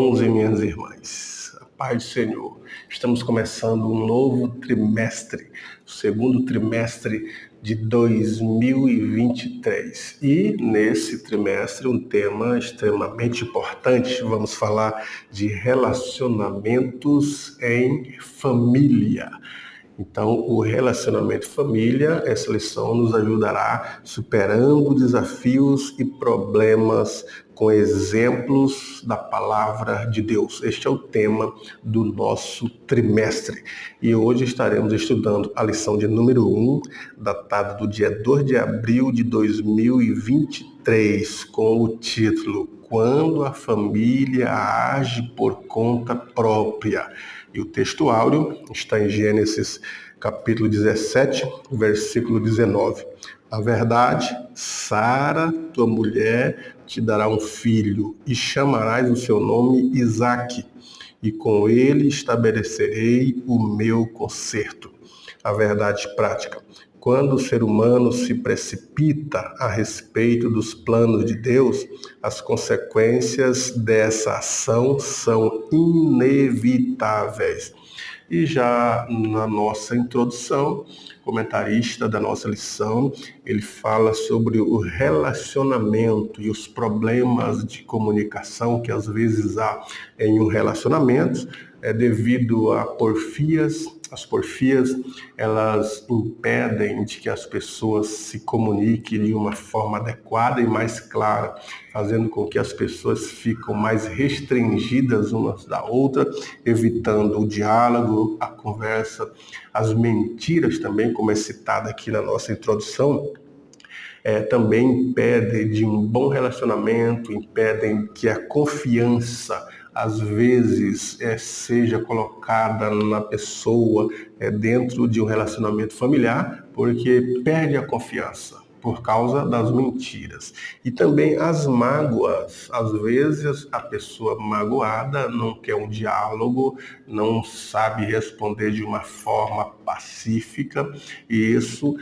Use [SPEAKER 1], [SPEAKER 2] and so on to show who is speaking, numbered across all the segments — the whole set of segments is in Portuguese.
[SPEAKER 1] irmãos e minhas irmãs, a paz do Senhor. Estamos começando um novo trimestre, o segundo trimestre de 2023. E nesse trimestre um tema extremamente importante, vamos falar de relacionamentos em família. Então, o relacionamento família, essa lição nos ajudará superando desafios e problemas com exemplos da palavra de Deus. Este é o tema do nosso trimestre. E hoje estaremos estudando a lição de número 1, datada do dia 2 de abril de 2023, com o título Quando a família age por conta própria. E o texto áureo está em Gênesis capítulo 17, versículo 19. A verdade, Sara, tua mulher, te dará um filho, e chamarás o seu nome Isaque, e com ele estabelecerei o meu concerto. A verdade prática. Quando o ser humano se precipita a respeito dos planos de Deus, as consequências dessa ação são inevitáveis. E já na nossa introdução, o comentarista da nossa lição, ele fala sobre o relacionamento e os problemas de comunicação que às vezes há em um relacionamento, devido a porfias. As porfias, elas impedem de que as pessoas se comuniquem de uma forma adequada e mais clara, fazendo com que as pessoas fiquem mais restringidas umas da outra, evitando o diálogo, a conversa, as mentiras também, como é citado aqui na nossa introdução, também impedem de um bom relacionamento, impedem que a confiança às vezes seja colocada na pessoa dentro de um relacionamento familiar, porque perde a confiança por causa das mentiras. E também as mágoas. Às vezes a pessoa magoada não quer um diálogo, não sabe responder de uma forma pacífica, e isso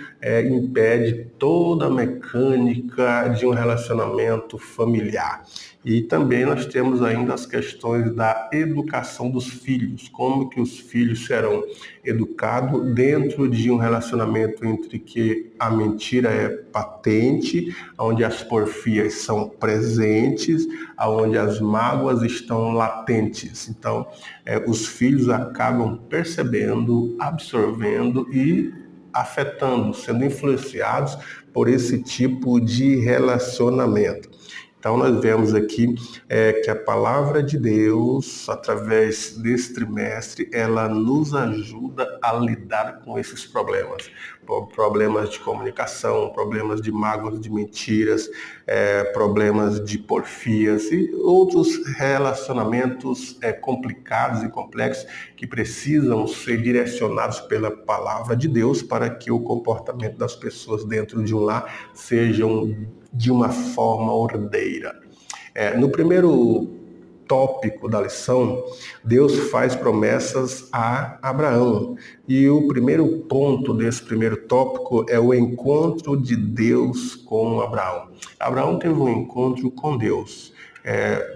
[SPEAKER 1] impede toda a mecânica de um relacionamento familiar. E também nós temos ainda as questões da educação dos filhos, como que os filhos serão educados dentro de um relacionamento entre que a mentira é patente, onde as porfias são presentes, onde as mágoas estão latentes. Então, os filhos acabam percebendo, absorvendo e afetando, sendo influenciados por esse tipo de relacionamento. Então, nós vemos aqui que a palavra de Deus, através desse trimestre, ela nos ajuda a lidar com esses problemas. Problemas de comunicação, problemas de mágoas, de mentiras, problemas de porfias e outros relacionamentos complicados e complexos que precisam ser direcionados pela palavra de Deus para que o comportamento das pessoas dentro de um lar sejam de uma forma ordeira. No primeiro tópico da lição, Deus faz promessas a Abraão. E o primeiro ponto desse primeiro tópico é o encontro de Deus com Abraão. Abraão teve um encontro com Deus.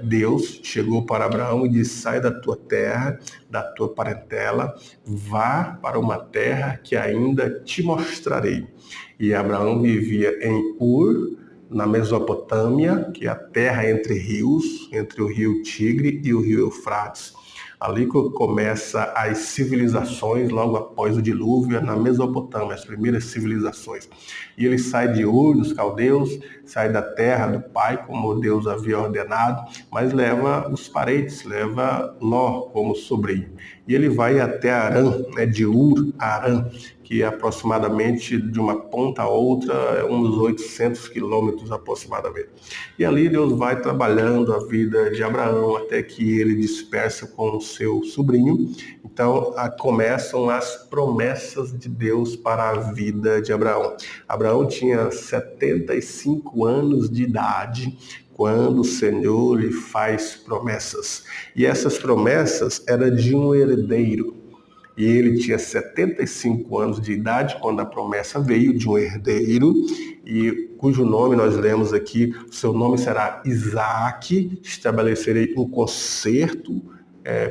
[SPEAKER 1] Deus chegou para Abraão e disse: sai da tua terra, da tua parentela, vá para uma terra que ainda te mostrarei. E Abraão vivia em Ur, na Mesopotâmia, que é a terra entre rios, entre o rio Tigre e o rio Eufrates. Ali que começa as civilizações, logo após o dilúvio, na Mesopotâmia, as primeiras civilizações. E ele sai de Ur, dos caldeus, sai da terra do pai, como Deus havia ordenado, mas leva os parentes, leva Ló como sobrinho. E ele vai até Harã, de Ur a Harã, que é aproximadamente de uma ponta a outra, uns 800 quilômetros aproximadamente. E ali Deus vai trabalhando a vida de Abraão até que ele dispersa com o seu sobrinho. Então começam as promessas de Deus para a vida de Abraão. Abraão tinha 75 anos de idade quando o Senhor lhe faz promessas. E essas promessas eram de um herdeiro. E ele tinha 75 anos de idade quando a promessa veio de um herdeiro, e cujo nome nós lemos aqui, seu nome será Isaque, estabelecerei um concerto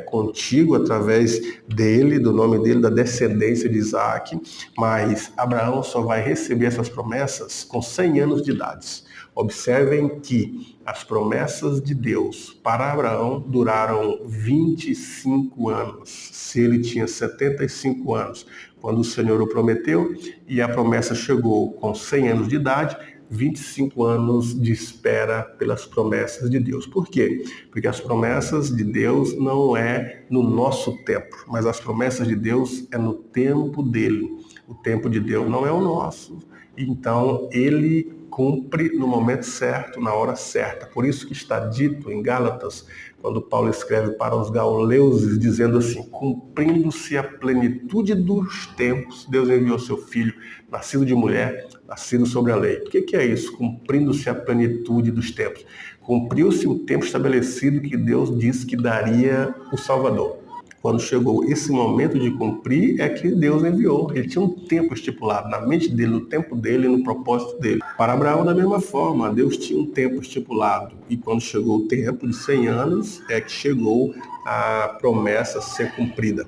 [SPEAKER 1] contigo através dele, do nome dele, da descendência de Isaque, mas Abraão só vai receber essas promessas com 100 anos de idade. Observem que as promessas de Deus para Abraão duraram 25 anos, se ele tinha 75 anos, quando o Senhor o prometeu, e a promessa chegou com 100 anos de idade, 25 anos de espera pelas promessas de Deus. Por quê? Porque as promessas de Deus não é no nosso tempo, mas as promessas de Deus é no tempo dele. O tempo de Deus não é o nosso. Então, ele cumpre no momento certo, na hora certa. Por isso que está dito em Gálatas, quando Paulo escreve para os gauleses, dizendo assim: cumprindo-se a plenitude dos tempos, Deus enviou seu Filho, nascido de mulher, nascido sobre a lei. O que é isso? Cumprindo-se a plenitude dos tempos. Cumpriu-se o tempo estabelecido que Deus disse que daria o Salvador. Quando chegou esse momento de cumprir, é que Deus enviou. Ele tinha um tempo estipulado na mente dele, no tempo dele, no propósito dele. Para Abraão, da mesma forma, Deus tinha um tempo estipulado. E quando chegou o tempo de 100 anos, é que chegou a promessa a ser cumprida.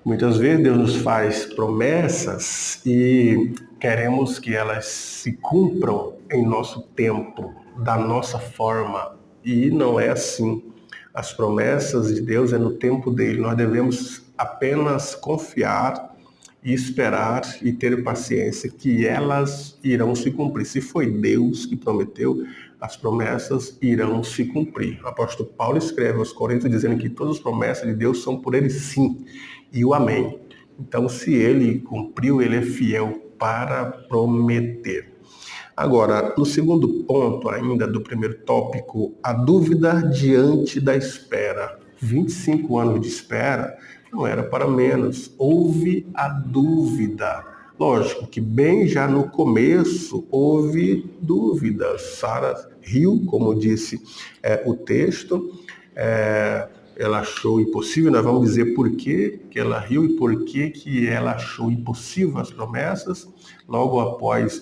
[SPEAKER 1] Muitas vezes Deus nos faz promessas e queremos que elas se cumpram em nosso tempo, da nossa forma. E não é assim. As promessas de Deus é no tempo dele. Nós devemos apenas confiar e esperar e ter paciência que elas irão se cumprir. Se foi Deus que prometeu, as promessas irão se cumprir. O apóstolo Paulo escreve aos Coríntios dizendo que todas as promessas de Deus são por ele sim e o amém. Então, se ele cumpriu, ele é fiel para prometer. Agora, no segundo ponto ainda do primeiro tópico, a dúvida diante da espera. 25 anos de espera não era para menos. Houve a dúvida. Lógico que bem já no começo houve dúvidas. Sara riu, como disse o texto, ela achou impossível. Nós vamos dizer por que ela riu e por que ela achou impossível as promessas. Logo após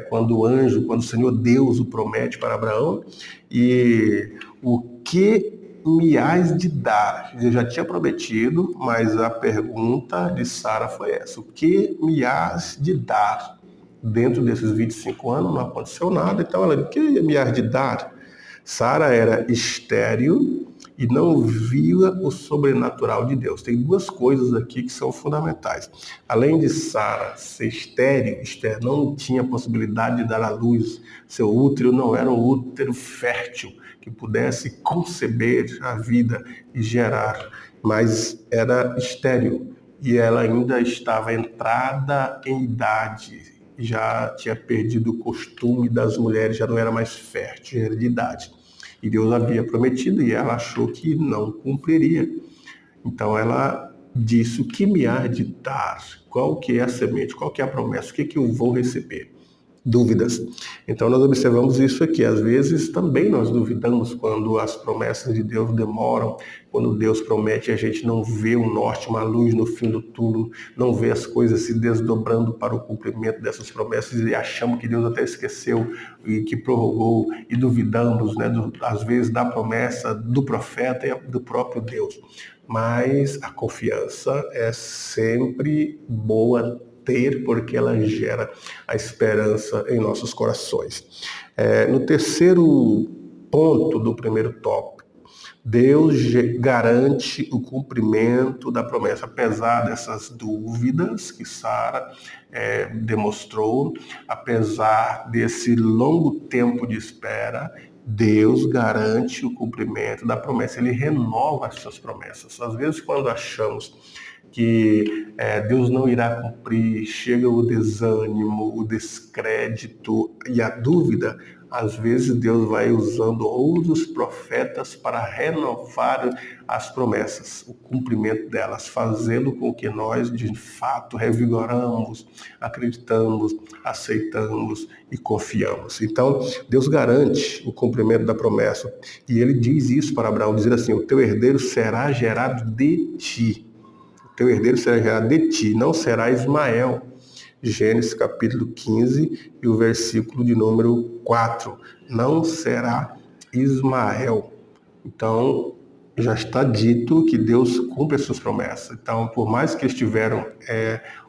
[SPEAKER 1] quando o Senhor Deus o promete para Abraão, e o que me hás de dar? Eu já tinha prometido, mas a pergunta de Sara foi essa: o que me hás de dar? Dentro desses 25 anos não aconteceu nada, então ela disse: o que me hás de dar? Sara era estéril e não via o sobrenatural de Deus. Tem duas coisas aqui que são fundamentais. Além de Sara ser estéril, Esther não tinha possibilidade de dar à luz. Seu útero não era um útero fértil que pudesse conceber a vida e gerar, mas era estéril. E ela ainda estava entrada em idade, já tinha perdido o costume das mulheres, já não era mais fértil, era de idade. E Deus havia prometido e ela achou que não cumpriria. Então ela disse: o que me há de dar? Qual que é a semente? Qual que é a promessa? O que eu vou receber? Dúvidas. Então nós observamos isso aqui. Às vezes também nós duvidamos quando as promessas de Deus demoram, quando Deus promete e a gente não vê o norte, uma luz no fim do túnel, não vê as coisas se desdobrando para o cumprimento dessas promessas e achamos que Deus até esqueceu e que prorrogou, e duvidamos, às vezes, da promessa do profeta e do próprio Deus. Mas a confiança é sempre boa ter, porque ela gera a esperança em nossos corações. No terceiro ponto do primeiro tópico, Deus garante o cumprimento da promessa. Apesar dessas dúvidas que Sara demonstrou, apesar desse longo tempo de espera, Deus garante o cumprimento da promessa. Ele renova as suas promessas. Às vezes, quando achamos que Deus não irá cumprir, chega o desânimo, o descrédito e a dúvida, às vezes Deus vai usando outros profetas para renovar as promessas, o cumprimento delas, fazendo com que nós, de fato, revigoramos, acreditamos, aceitamos e confiamos. Então, Deus garante o cumprimento da promessa. E ele diz isso para Abraão, dizendo assim: o teu herdeiro será gerado de ti. Teu herdeiro será gerado de ti, não será Ismael. Gênesis capítulo 15 e o versículo de número 4. Não será Ismael. Então, já está dito que Deus cumpre as suas promessas. Então, por mais que eles tiveram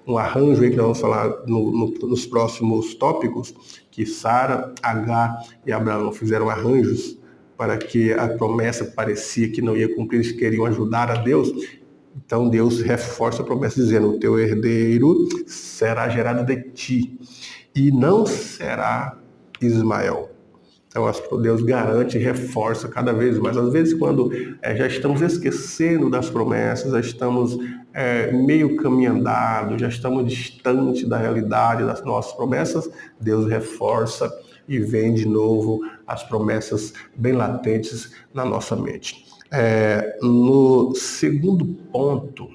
[SPEAKER 1] um arranjo aí que nós vamos falar nos próximos tópicos, que Sara, Agar e Abraão fizeram arranjos para que a promessa parecia que não ia cumprir, eles queriam ajudar a Deus. Então Deus reforça a promessa dizendo: o teu herdeiro será gerado de ti e não será Ismael. Então Deus garante e reforça cada vez mais. Às vezes quando já estamos esquecendo das promessas, já estamos meio caminho andado, já estamos distante da realidade das nossas promessas, Deus reforça e vem de novo as promessas bem latentes na nossa mente. No segundo ponto,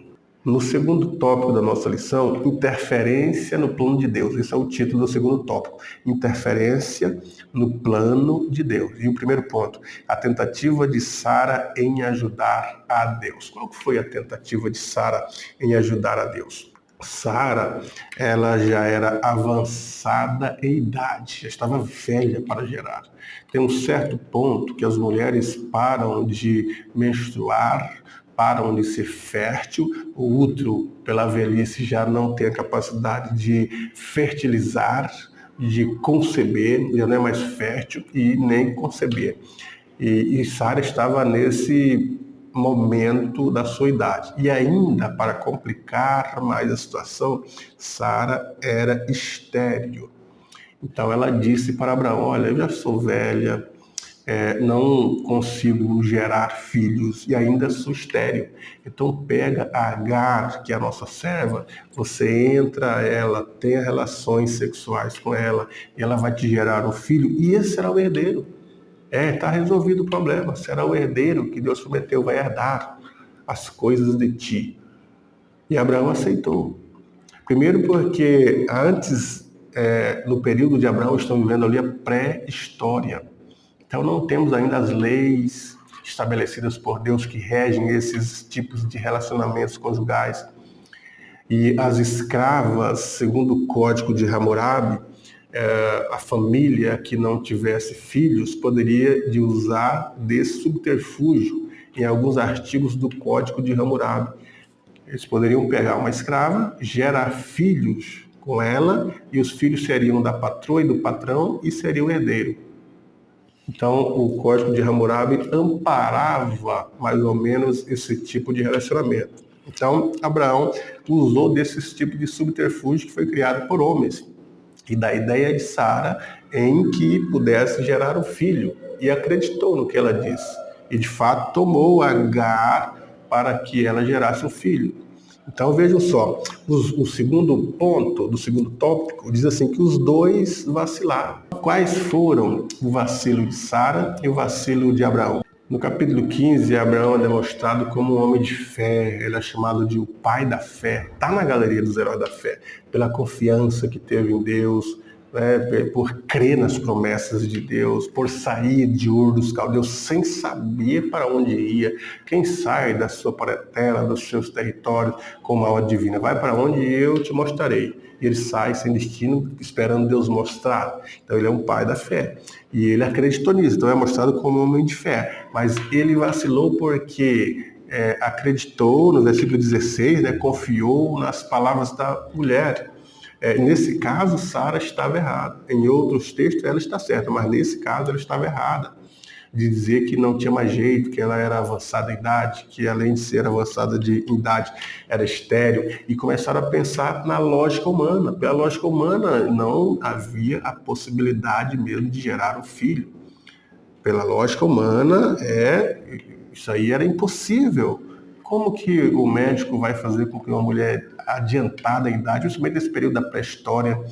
[SPEAKER 1] no segundo tópico da nossa lição, interferência no plano de Deus. Esse é o título do segundo tópico. Interferência no plano de Deus. E o primeiro ponto, a tentativa de Sara em ajudar a Deus. Qual foi a tentativa de Sara em ajudar a Deus? Sara, ela já era avançada em idade, já estava velha para gerar. Tem um certo ponto que as mulheres param de menstruar, param de ser fértil, o útero, pela velhice, já não tem a capacidade de fertilizar, de conceber, já não é mais fértil e nem conceber. E Sara estava nesse momento da sua idade. E ainda, para complicar mais a situação, Sara era estéril. Então ela disse para Abraão: olha, eu já sou velha, não consigo gerar filhos e ainda sou estéril. Então pega a Agar, que é a nossa serva, você entra ela, tenha relações sexuais com ela, e ela vai te gerar um filho, e esse será o herdeiro. Está resolvido o problema, será o herdeiro que Deus prometeu, vai herdar as coisas de ti. E Abraão aceitou. Primeiro porque antes, no período de Abraão, estamos vivendo ali a pré-história. Então não temos ainda as leis estabelecidas por Deus que regem esses tipos de relacionamentos conjugais. E as escravas, segundo o código de Hammurabi, a família que não tivesse filhos poderia de usar desse subterfúgio em alguns artigos do código de Hammurabi. Eles poderiam pegar uma escrava, gerar filhos com ela, e os filhos seriam da patroa e do patrão e seriam herdeiro. Então, o código de Hammurabi amparava mais ou menos esse tipo de relacionamento. Então, Abraão usou desse tipo de subterfúgio que foi criado por homens e da ideia de Sara em que pudesse gerar um filho, e acreditou no que ela disse. E, de fato, tomou Agar para que ela gerasse um filho. Então, vejam só, o segundo ponto do segundo tópico diz assim que os dois vacilaram. Quais foram o vacilo de Sara e o vacilo de Abraão? No capítulo 15, Abraão é demonstrado como um homem de fé. Ele é chamado de o pai da fé. Está na galeria dos heróis da fé. Pela confiança que teve em Deus, por crer nas promessas de Deus, por sair de Ur dos Caldeus sem saber para onde ia. Quem sai da sua parentela, dos seus territórios, com uma ordem divina, vai para onde eu te mostrarei. E ele sai sem destino, esperando Deus mostrar. Então ele é um pai da fé. E ele acreditou nisso, então é mostrado como um homem de fé. Mas ele vacilou porque acreditou, no versículo 16, confiou nas palavras da mulher. Nesse caso, Sara estava errada. Em outros textos, ela está certa, mas nesse caso, ela estava errada. De dizer que não tinha mais jeito, que ela era avançada em idade, que além de ser avançada de idade, era estéril. E começaram a pensar na lógica humana. Pela lógica humana, não havia a possibilidade mesmo de gerar um filho. Pela lógica humana, isso aí era impossível. Como que o médico vai fazer com que uma mulher adiantada em idade, principalmente nesse período da pré-história,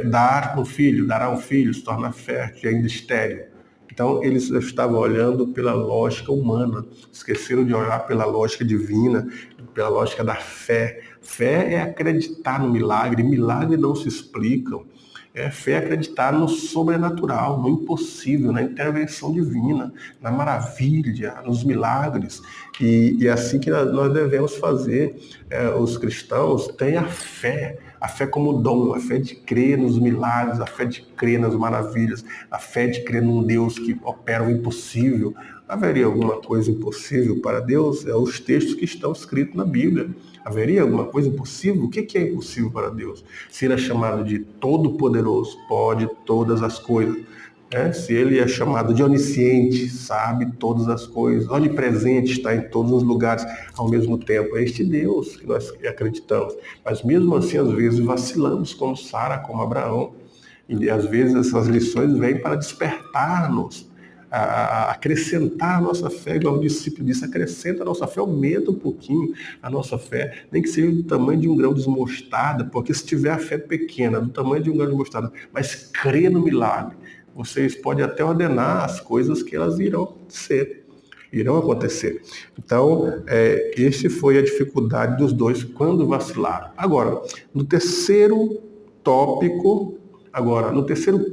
[SPEAKER 1] dará um filho, se torna fértil e ainda estéril? Então, eles estavam olhando pela lógica humana, esqueceram de olhar pela lógica divina, pela lógica da fé. Fé é acreditar no milagre, milagres não se explicam. Fé é acreditar no sobrenatural, no impossível, na intervenção divina, na maravilha, nos milagres. E é assim que nós devemos fazer. Os cristãos têm a fé A fé como dom, a fé de crer nos milagres, a fé de crer nas maravilhas, a fé de crer num Deus que opera o impossível. Haveria alguma coisa impossível para Deus? É os textos que estão escritos na Bíblia. Haveria alguma coisa impossível? O que é impossível para Deus? Se ele é chamado de Todo-Poderoso, pode todas as coisas. Se ele é chamado de onisciente, sabe todas as coisas, onipresente, está em todos os lugares ao mesmo tempo. É este Deus que nós acreditamos. Mas mesmo assim, às vezes, vacilamos como Sara, como Abraão. E às vezes essas lições vêm para despertar-nos, a acrescentar a nossa fé, igual o discípulo disse, acrescenta a nossa fé, aumenta um pouquinho a nossa fé, nem que seja do tamanho de um grão de mostarda, porque se tiver a fé pequena, do tamanho de um grão de mostarda, mas crê no milagre, vocês podem até ordenar as coisas que elas irão acontecer. Então, esse foi a dificuldade dos dois quando vacilaram. Agora, no terceiro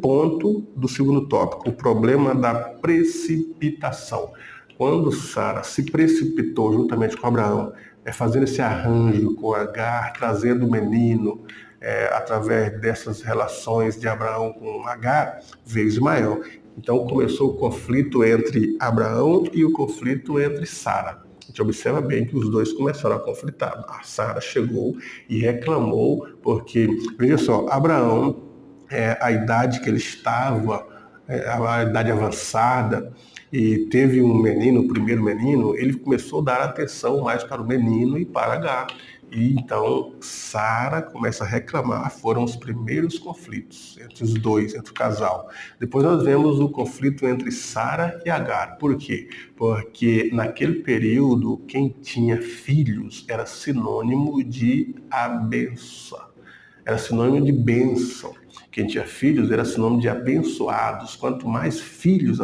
[SPEAKER 1] ponto do segundo tópico, o problema da precipitação. Quando Sara se precipitou juntamente com Abraão, fazendo esse arranjo com Agar, trazendo o menino, através dessas relações de Abraão com Agar, veio Ismael. Então começou o conflito entre Abraão e o conflito entre Sara. A gente observa bem que os dois começaram a conflitar. A Sara chegou e reclamou, porque, veja só, Abraão, a idade que ele estava, a idade avançada, e teve um menino, o primeiro menino, ele começou a dar atenção mais para o menino e para Agar. E então Sara começa a reclamar. Foram os primeiros conflitos entre os dois, entre o casal. Depois nós vemos o conflito entre Sara e Agar. Por quê? Porque naquele período quem tinha filhos era sinônimo de abençoa. Era sinônimo de bênção. Quem tinha filhos era sinônimo de abençoados. Quanto mais filhos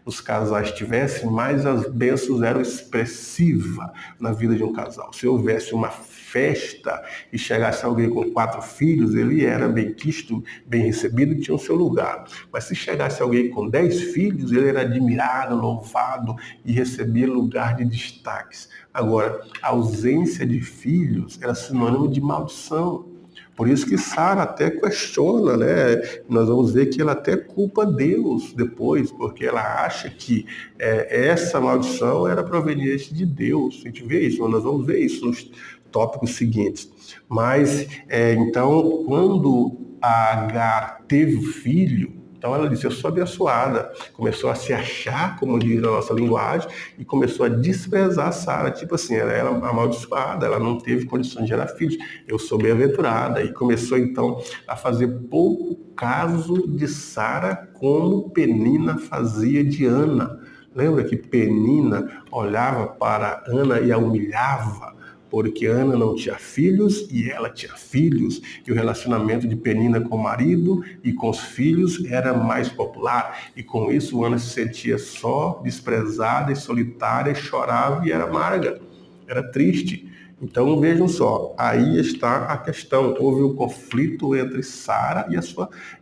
[SPEAKER 1] os casais tivessem, mais as bênçãos eram expressivas na vida de um casal. Se houvesse uma festa e chegasse alguém com 4 filhos, ele era bem quisto, bem recebido e tinha o seu lugar. Mas se chegasse alguém com 10 filhos, ele era admirado, louvado e recebia lugar de destaques. Agora, a ausência de filhos era sinônimo de maldição. Por isso que Sara até questiona, né? Nós vamos ver que ela até culpa Deus depois, porque ela acha que essa maldição era proveniente de Deus. A gente vê isso, nós vamos ver isso nos tópicos seguintes. Mas, então, quando a Agar teve o filho, então ela disse, eu sou abençoada. Começou a se achar, como diz a nossa linguagem, e começou a desprezar Sara. Tipo assim, ela era amaldiçoada, ela não teve condições de gerar filhos. Eu sou bem-aventurada. E começou então a fazer pouco caso de Sara, como Penina fazia de Ana. Lembra que Penina olhava para Ana e a humilhava? Porque Ana não tinha filhos e ela tinha filhos, e o relacionamento de Penina com o marido e com os filhos era mais popular, e com isso Ana se sentia só, desprezada e solitária, e chorava e era amarga, era triste. Então vejam só, aí está a questão, houve um conflito entre Sara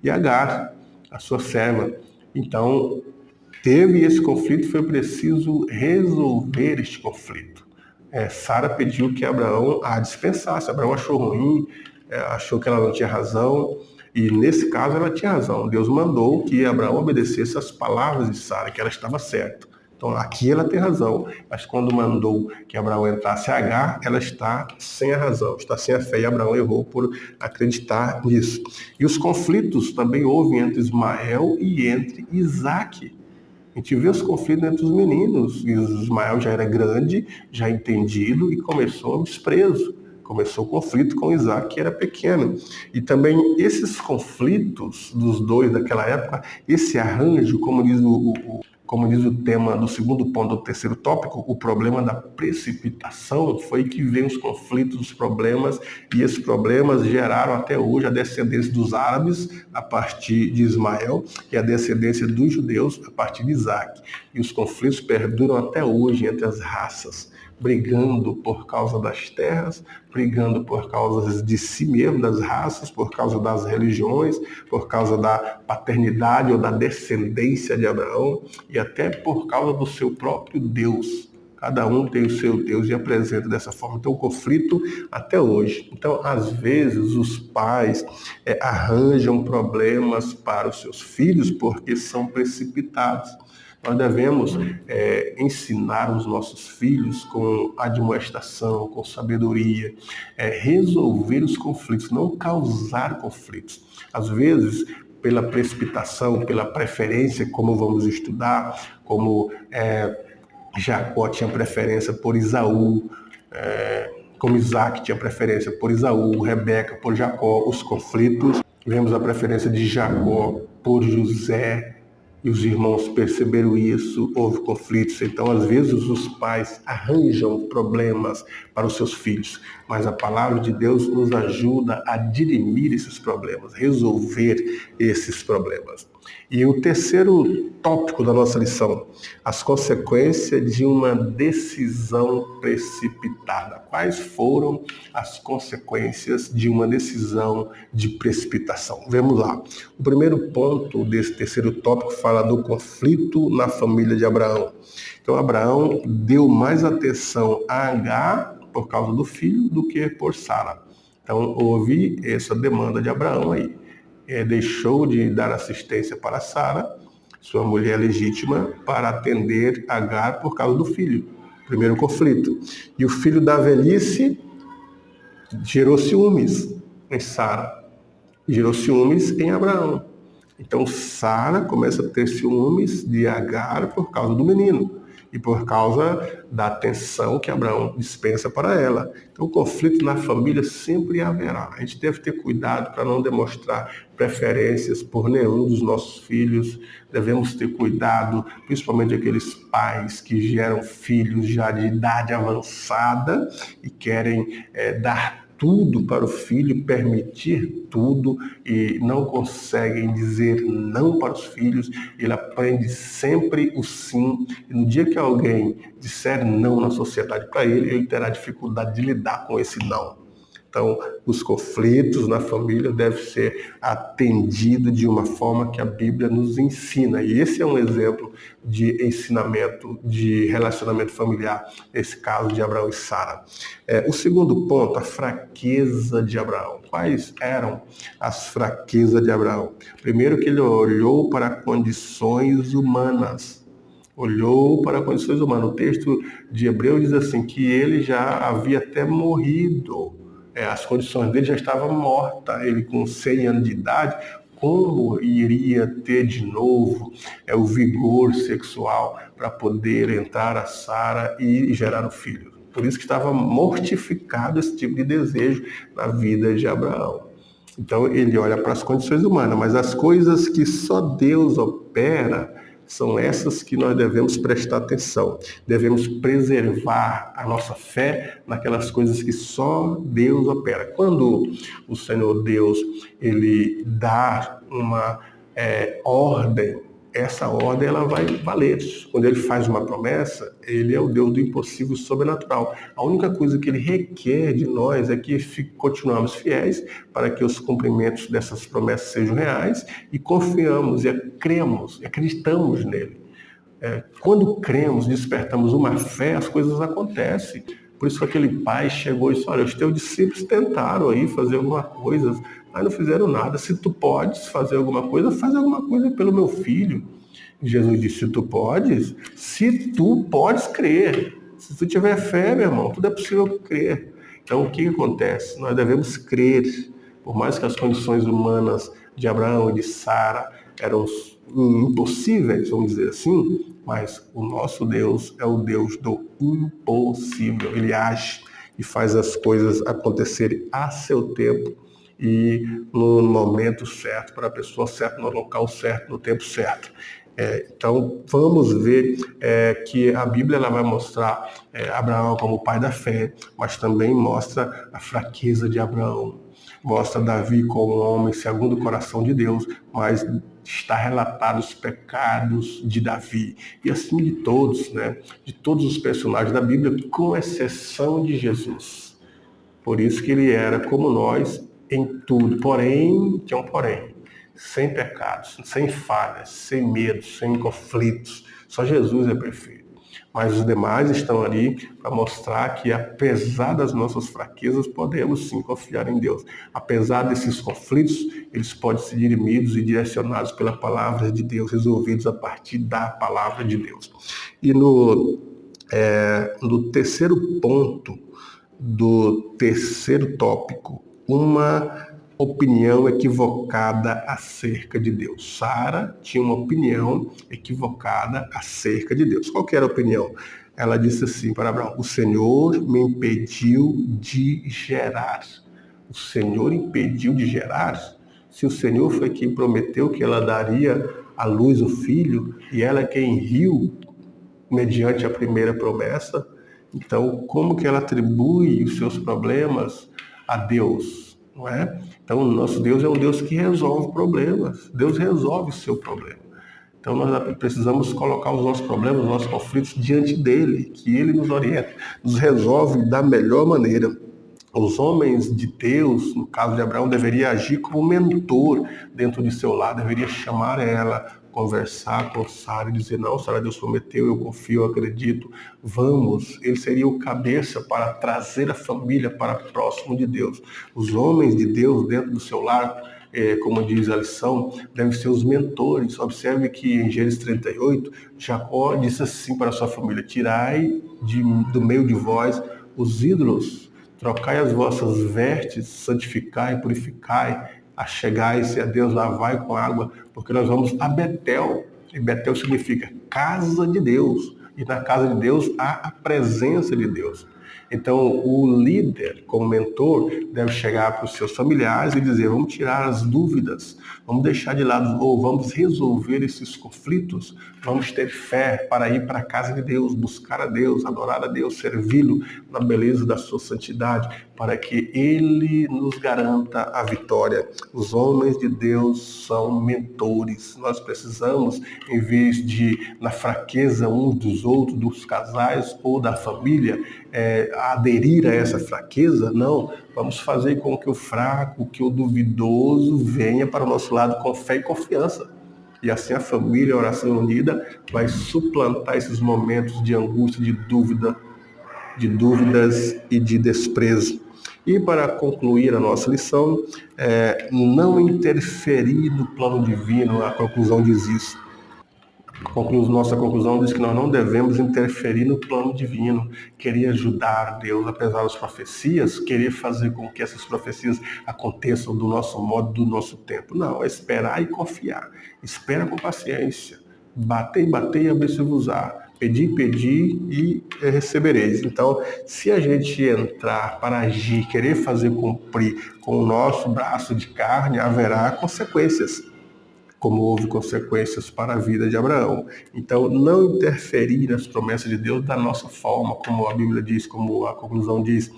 [SPEAKER 1] e Agar, a sua serva. Então teve esse conflito, foi preciso resolver este conflito. Sara pediu que Abraão a dispensasse. Abraão achou ruim, achou que ela não tinha razão, e nesse caso ela tinha razão. Deus mandou que Abraão obedecesse às palavras de Sara, que ela estava certa. Então aqui ela tem razão, mas quando mandou que Abraão entrasse a Agar, ela está sem a razão, está sem a fé, e Abraão errou por acreditar nisso. E os conflitos também houve entre Ismael e entre Isaque. A gente vê os conflitos entre os meninos, e Ismael já era grande, já entendido, e começou o desprezo. Começou o conflito com Isaac, que era pequeno. E também esses conflitos dos dois daquela época, esse arranjo, como diz o tema do segundo ponto do terceiro tópico, o problema da precipitação, foi que veio os conflitos, os problemas, e esses problemas geraram até hoje a descendência dos árabes a partir de Ismael e a descendência dos judeus a partir de Isaac. E os conflitos perduram até hoje entre as raças, brigando por causa das terras, brigando por causa de si mesmo, das raças, por causa das religiões, por causa da paternidade ou da descendência de Abraão, e até por causa do seu próprio Deus. Cada um tem o seu Deus e apresenta dessa forma. Então, o conflito até hoje. Então, às vezes, os pais arranjam problemas para os seus filhos porque são precipitados. Nós devemos ensinar os nossos filhos com admoestação, com sabedoria, resolver os conflitos, não causar conflitos. Às vezes, pela precipitação, pela preferência, como vamos estudar, como Jacó tinha preferência por Esaú, como Isaac tinha preferência por Esaú, Rebeca por Jacó, os conflitos. Vemos a preferência de Jacó por José, e os irmãos perceberam isso, houve conflitos. Então, às vezes, os pais arranjam problemas para os seus filhos, mas a palavra de Deus nos ajuda a dirimir esses problemas, resolver esses problemas. E o terceiro tópico da nossa lição, as consequências de uma decisão precipitada. Quais foram as consequências de uma decisão de precipitação? Vamos lá. O primeiro ponto desse terceiro tópico fala do conflito na família de Abraão. Então, Abraão deu mais atenção a Agar por causa do filho do que por Sara. Então, houve essa demanda de Abraão aí. Deixou de dar assistência para Sara, sua mulher legítima, para atender Agar por causa do filho. Primeiro conflito. E o filho da velhice gerou ciúmes em Sara, gerou ciúmes em Abraão. Então Sara começa a ter ciúmes de Agar por causa do menino e por causa da atenção que Abraão dispensa para ela. Então o conflito na família sempre haverá. A gente deve ter cuidado para não demonstrar preferências por nenhum dos nossos filhos. Devemos ter cuidado, principalmente aqueles pais que geram filhos já de idade avançada e querem dar tudo para o filho, permitir tudo e não conseguem dizer não para os filhos. Ele aprende sempre o sim e no dia que alguém disser não na sociedade para ele, ele terá dificuldade de lidar com esse não. Então, os conflitos na família devem ser atendidos de uma forma que a Bíblia nos ensina. E esse é um exemplo de ensinamento, de relacionamento familiar, nesse caso de Abraão e Sara. O segundo ponto, a fraqueza de Abraão. Quais eram as fraquezas de Abraão? Primeiro que ele olhou para condições humanas. Olhou para condições humanas. O texto de Hebreus diz assim, que ele já havia até morrido. As condições dele já estavam mortas. Ele com 100 anos de idade, como iria ter de novo o vigor sexual para poder entrar a Sara e gerar um filho? Por isso que estava mortificado esse tipo de desejo na vida de Abraão. Então ele olha para as condições humanas, mas as coisas que só Deus opera são essas que nós devemos prestar atenção. Devemos preservar a nossa fé naquelas coisas que só Deus opera. Quando o Senhor Deus ele dá uma ordem, essa ordem ela vai valer. Quando ele faz uma promessa, ele é o Deus do impossível sobrenatural. A única coisa que ele requer de nós é que continuamos fiéis para que os cumprimentos dessas promessas sejam reais e confiamos e cremos, acreditamos nele. Quando cremos, despertamos uma fé, as coisas acontecem. Por isso que aquele pai chegou e disse, olha, os teus discípulos tentaram aí fazer alguma coisa, mas não fizeram nada. Se tu podes fazer alguma coisa, faz alguma coisa pelo meu filho. E Jesus disse, se tu podes crer. Se tu tiver fé, meu irmão, tudo é possível crer. Então, o que acontece? Nós devemos crer, por mais que as condições humanas de Abraão e de Sara eram impossíveis, vamos dizer assim, mas o nosso Deus é o Deus do impossível. Ele age e faz as coisas acontecerem a seu tempo e no momento certo, para a pessoa certa, no local certo, no tempo certo. Então, vamos ver que a Bíblia ela vai mostrar Abraão como o pai da fé, mas também mostra a fraqueza de Abraão. Mostra Davi como um homem segundo o coração de Deus, mas está relatado os pecados de Davi. E assim de todos, né? De todos os personagens da Bíblia, com exceção de Jesus. Por isso que ele era como nós em tudo. Porém, tinha um porém. Sem pecados, sem falhas, sem medos, sem conflitos. Só Jesus é perfeito. mas os demais estão ali para mostrar que, apesar das nossas fraquezas, podemos sim confiar em Deus. Apesar desses conflitos, eles podem ser dirimidos e direcionados pela palavra de Deus, resolvidos a partir da palavra de Deus. E no terceiro ponto do terceiro tópico, uma opinião equivocada acerca de Deus. Sara tinha uma opinião equivocada acerca de Deus. Qual que era a opinião? Ela disse assim para Abraão: o Senhor me impediu de gerar. O Senhor impediu de gerar? Se o Senhor foi quem prometeu que ela daria à luz o filho, e ela é quem riu mediante a primeira promessa, então como que ela atribui os seus problemas a Deus, não é? Então o nosso Deus é um Deus que resolve problemas. Deus resolve o seu problema. Então nós precisamos colocar os nossos problemas, os nossos conflitos diante dele, que ele nos orienta, nos resolve da melhor maneira. Os homens de Deus, no caso de Abraão, deveriam agir como mentor dentro de seu lar, deveria chamar ela, conversar com Sara e dizer: não, Sara, Deus prometeu, eu confio, eu acredito, vamos. Ele seria o cabeça para trazer a família para próximo de Deus. Os homens de Deus dentro do seu lar, como diz a lição, devem ser os mentores. Observe que em Gênesis 38, Jacó disse assim para a sua família: tirai do meio de vós os ídolos, trocai as vossas vestes, santificai, purificai, achegai-se a Deus, lavai com água, porque nós vamos a Betel. E Betel significa casa de Deus. E na casa de Deus há a presença de Deus. Então, o líder, como mentor, deve chegar para os seus familiares e dizer: vamos tirar as dúvidas, vamos deixar de lado, ou vamos resolver esses conflitos, vamos ter fé para ir para a casa de Deus, buscar a Deus, adorar a Deus, servi-lo na beleza da sua santidade, para que Ele nos garanta a vitória. Os homens de Deus são mentores. Nós precisamos, em vez de, na fraqueza uns dos outros, dos casais ou da família, aderir a essa fraqueza, não. Vamos fazer com que o fraco, que o duvidoso venha para o nosso lado com fé e confiança. E assim a família, a oração unida, vai suplantar esses momentos de angústia, de dúvidas e de desprezo. E para concluir a nossa lição, não interferir no plano divino. A conclusão diz isso. Nossa conclusão diz que nós não devemos interferir no plano divino, querer ajudar Deus, apesar das profecias, querer fazer com que essas profecias aconteçam do nosso modo, do nosso tempo. Não, é esperar e confiar. Espera com paciência. Batei, batei, abri-se-vos-á. Pedi, pedi e recebereis. Então, se a gente entrar para agir, querer fazer cumprir com o nosso braço de carne, haverá consequências, como houve consequências para a vida de Abraão. Então, não interferir nas promessas de Deus da nossa forma, como a Bíblia diz, como a conclusão diz,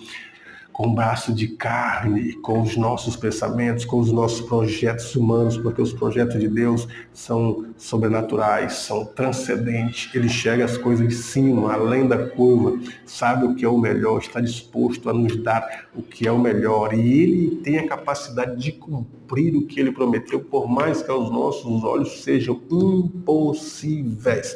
[SPEAKER 1] com o braço de carne, com os nossos pensamentos, com os nossos projetos humanos, porque os projetos de Deus são sobrenaturais, são transcendentes. Ele enxerga as coisas de cima, além da curva, sabe o que é o melhor, está disposto a nos dar o que é o melhor, e Ele tem a capacidade de cumprir o que Ele prometeu, por mais que aos nossos olhos sejam impossíveis.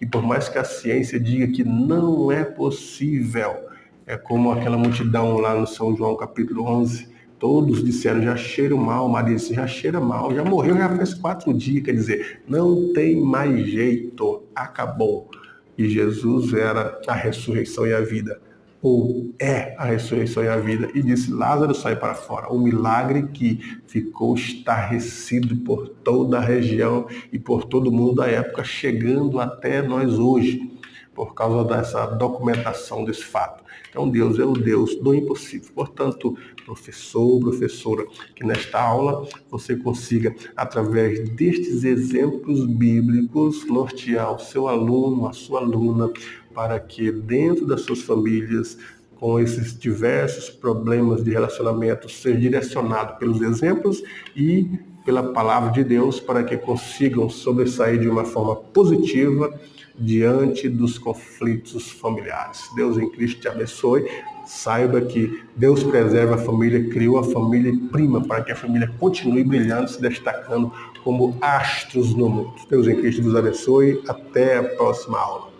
[SPEAKER 1] E por mais que a ciência diga que não é possível, é como aquela multidão lá no São João capítulo 11, todos disseram: já cheira mal. Maria disse: já cheira mal, já morreu, já faz 4 dias, quer dizer, não tem mais jeito, acabou. E Jesus era a ressurreição e a vida, ou é a ressurreição e a vida, e disse: Lázaro, sai para fora. O milagre que ficou estarrecido por toda a região e por todo o mundo da época, chegando até nós hoje, por causa dessa documentação desse fato. Então Deus é o Deus do impossível. Portanto, professor, professora, que nesta aula você consiga, através destes exemplos bíblicos, nortear o seu aluno, a sua aluna, para que dentro das suas famílias, com esses diversos problemas de relacionamento, seja direcionado pelos exemplos e pela palavra de Deus, para que consigam sobressair de uma forma positiva diante dos conflitos familiares. Deus em Cristo te abençoe. Saiba que Deus preserva a família, criou a família prima para que a família continue brilhando, se destacando como astros no mundo. Deus em Cristo vos abençoe. Até a próxima aula.